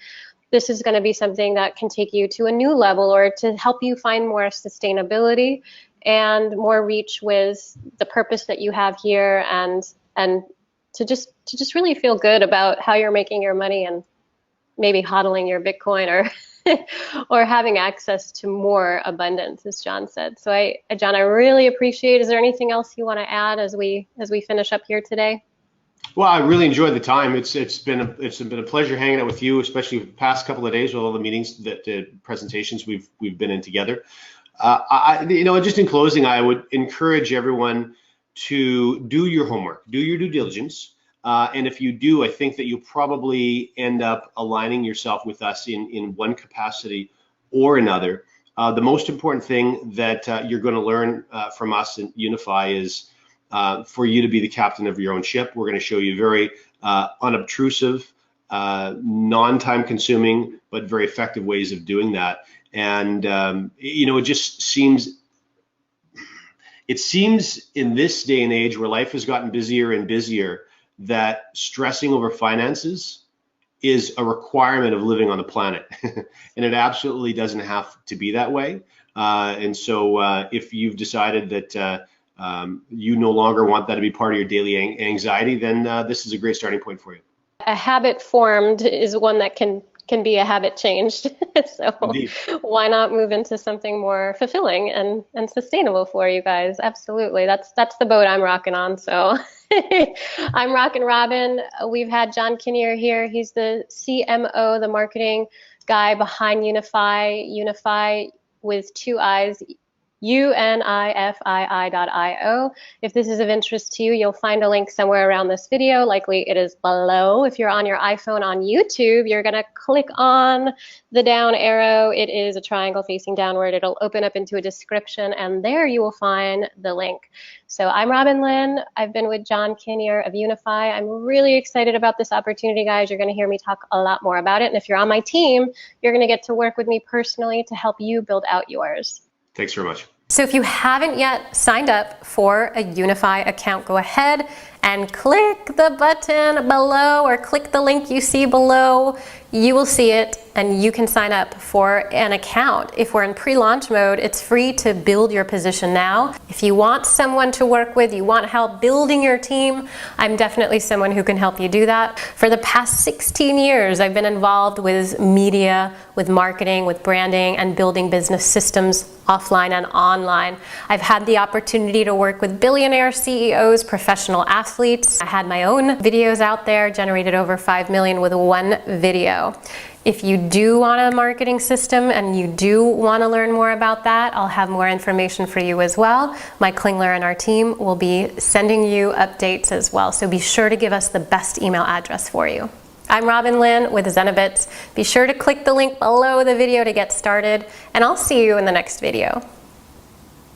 this is going to be something that can take you to a new level, or to help you find more sustainability and more reach with the purpose that you have here, and to just really feel good about how you're making your money, and maybe hodling your Bitcoin, or or having access to more abundance, as John said. So John, I really appreciate. Is there anything else you want to add as we finish up here today? Well, I really enjoyed the time. It's been a pleasure hanging out with you, especially the past couple of days with all the meetings, the presentations we've been in together. Just in closing, I would encourage everyone to do your homework, do your due diligence. And if you do, I think that you'll probably end up aligning yourself with us in one capacity or another. The most important thing that you're going to learn from us in Unifii is for you to be the captain of your own ship. We're going to show you very unobtrusive, non-time consuming, but very effective ways of doing that. And it seems in this day and age where life has gotten busier and busier, that stressing over finances is a requirement of living on the planet. And it absolutely doesn't have to be that way. And so if you've decided that you no longer want that to be part of your daily anxiety, then this is a great starting point for you. A habit formed is one that can be a habit changed. So Indeed. Why not move into something more fulfilling and sustainable for you guys? Absolutely. That's the boat I'm rocking on. So I'm rocking Robin. We've had John Kinnear here. He's the CMO, the marketing guy behind Unifii. Unifii with 2 I's, unifii.io. If this is of interest to you, you'll find a link somewhere around this video. Likely it is below. If you're on your iPhone on YouTube, you're going to click on the down arrow. It is a triangle facing downward. It'll open up into a description, and there you will find the link. So I'm Robin Lynn. I've been with John Kinnear of Unifii. I'm really excited about this opportunity, guys. You're going to hear me talk a lot more about it. And if you're on my team, you're going to get to work with me personally to help you build out yours. Thanks very much. So if you haven't yet signed up for a Unifii account, go ahead and click the button below, or click the link you see below. You will see it, and you can sign up for an account. If we're in pre-launch mode, it's free to build your position now. If you want someone to work with, you want help building your team, I'm definitely someone who can help you do that. For the past 16 years, I've been involved with media, with marketing, with branding, and building business systems offline and online. I've had the opportunity to work with billionaire CEOs, professional athletes. I had my own videos out there, generated over 5 million with one video. If you do want a marketing system and you do want to learn more about that, I'll have more information for you as well. Mike Klingler and our team will be sending you updates as well, so be sure to give us the best email address for you. I'm Robin Lynn with Zenabits. Be sure to click the link below the video to get started, and I'll see you in the next video.